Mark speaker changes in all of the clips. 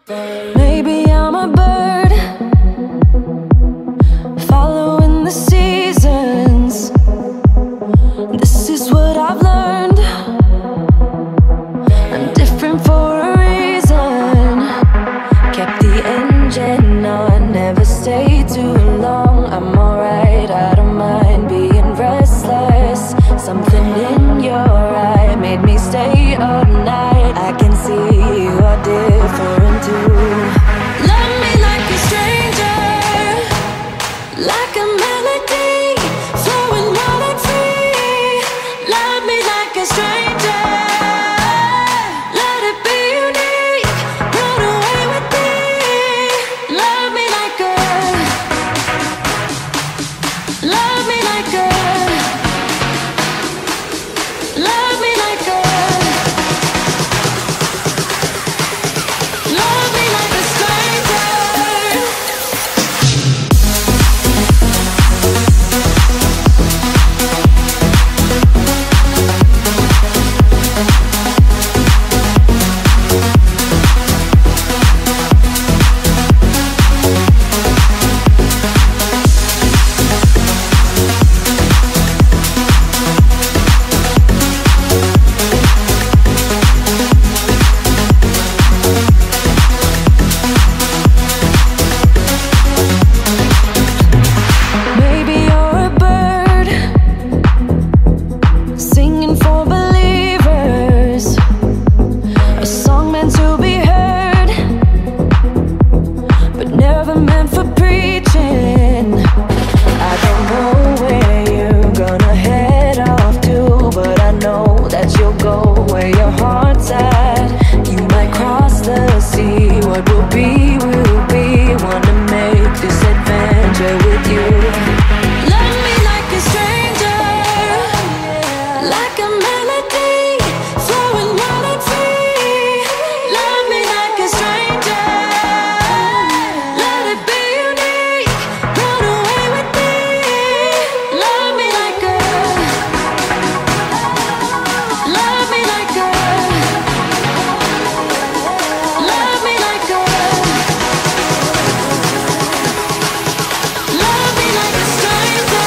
Speaker 1: Maybe I'm a bird following the seasons. This is what I've learned. I'm different for a reason. Kept the engine on, never stayed too long. I'm alright, I don't mind being restless. Something in your eye made me stay up night. I can see you are different too. Love me like a stranger, like a melody flowing wild and free. Love me like a stranger, let it be unique. Run away with me. Love me like a, love me like a, love me like a, love me like a stranger. Maybe you're a bird singing for believers, a song meant to be heard, but never meant for preaching. I don't know where you're gonna head off to, but I know that you'll go where your heart's at. You might cross the sea, what will be, will be. Wanna make this adventure with you. Love me like a stranger, like a melody flowing wild and free. Love me like a stranger, let it be unique. Run away with me. Love me like a, love me like a, love me like a, love me like a stranger.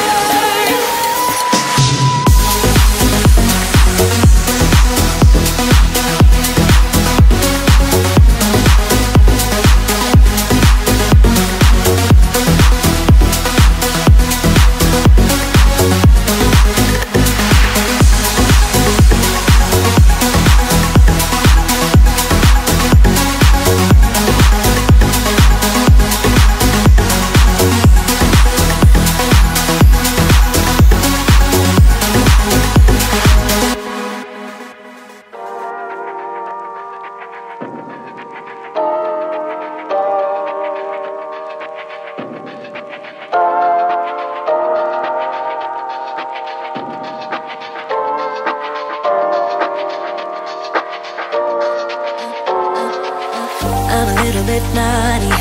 Speaker 1: I'm a little bit naughty,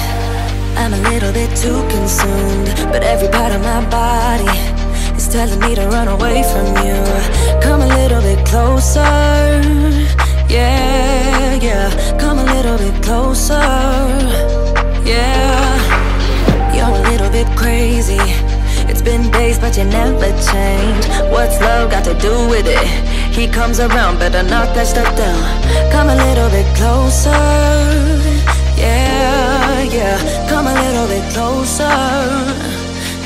Speaker 1: I'm a little bit too consumed, but every part of my body is telling me to run away from you. Come a little bit closer, yeah, yeah. Come a little bit closer, yeah. You're a little bit crazy. It's been days but you never change. What's love got to do with it? He comes around, better knock that stuff down. Come a little bit closer, yeah, yeah. Come a little bit closer,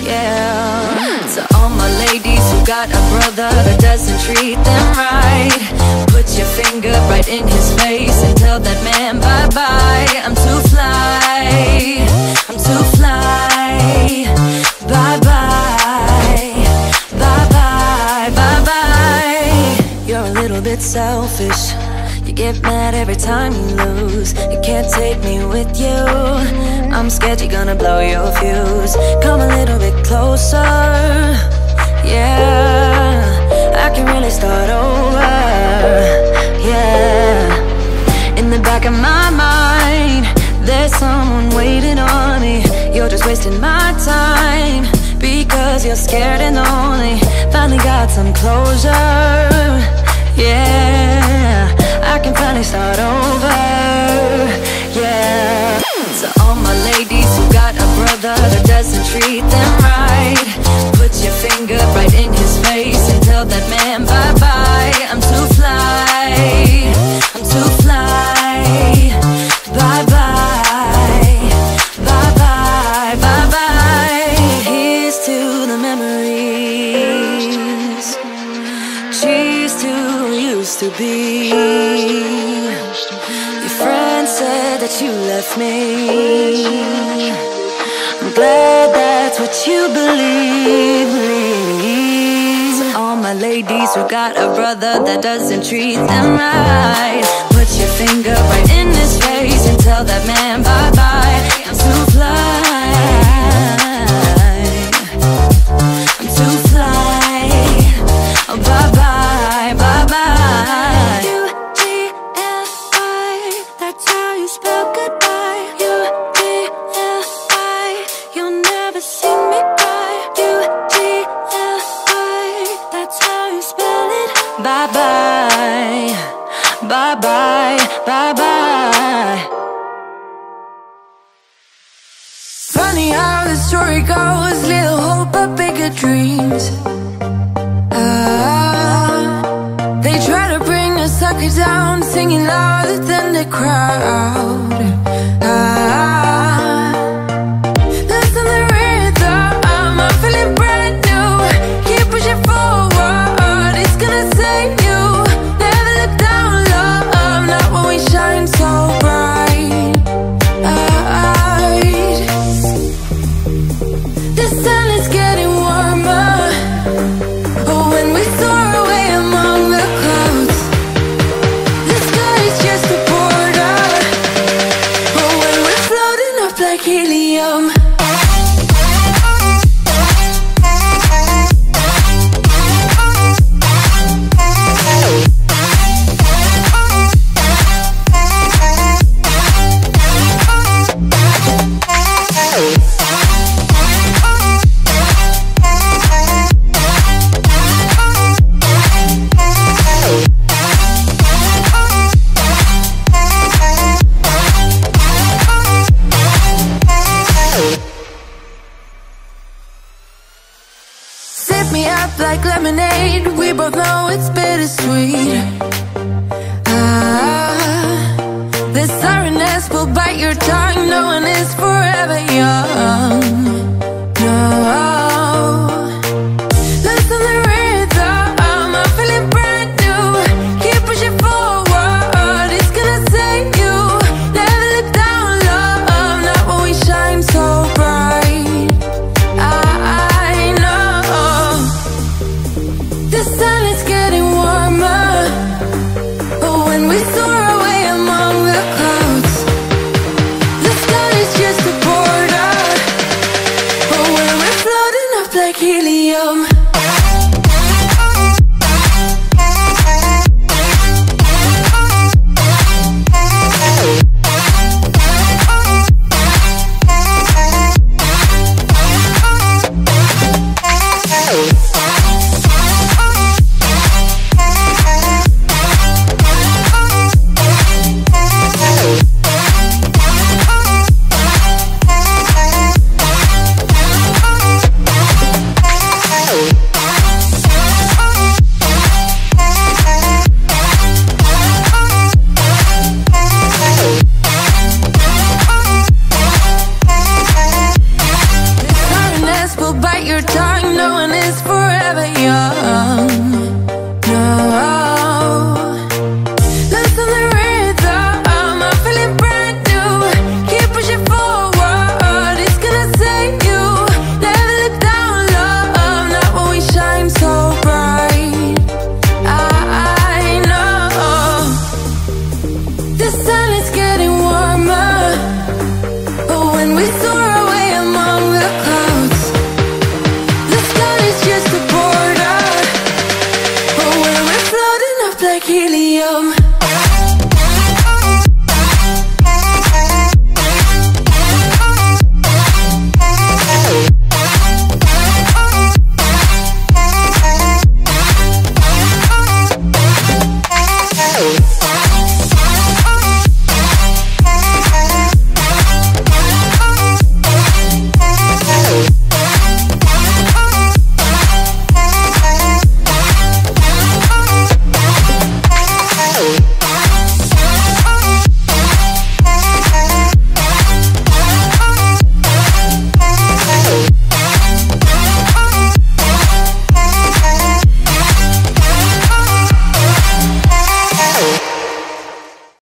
Speaker 1: yeah. To all my ladies who got a brother that doesn't treat them right, put your finger right in his face and tell that man bye-bye. I'm too fly, I'm too fly. Bye-bye, bye-bye, bye-bye. You're a little bit selfish. You get mad every time you lose. You can't take me with you. I'm scared you're gonna blow your fuse. Come a little bit closer, yeah. I can really start over, yeah. In the back of my mind, there's someone waiting on me. You're just wasting my time because you're scared and lonely. Finally got some closure, yeah. I can finally start over, yeah. So all my ladies who got a brother that doesn't treat them right, put your finger right in his face and tell that man bye-bye. I'm too fly, I'm too fly. Bye-bye, bye-bye, bye-bye. Here's to the memories, cheers to who used to be. Your friend said that you left me. I'm glad that's what you believe. So all my ladies who got a brother that doesn't treat them right, put your finger right in his face and tell that man bye-bye. I'm too fly, I'm too fly. Oh, bye-bye, bye-bye. U-G-L-I, that's how you spell goodbye. U-G-L-I, you'll never see me cry. U-G-L-I, that's how you spell it. Bye-bye, bye-bye, bye-bye. Funny how the story goes, little hope but bigger dreams. They try to bring a sucker down, singing louder than the crowd. Listen the rhythm, I'm feeling brand new. Keep pushing forward, it's gonna save you. Never look down, love, not when we shine so bright. The sun is getting warmer, oh, when we soar away among the clouds. The sky is just a border, oh, when we're floating up like helium. Sip me up like lemonade, we both know it's bittersweet. The sourness will bite your tongue, no one is forever young.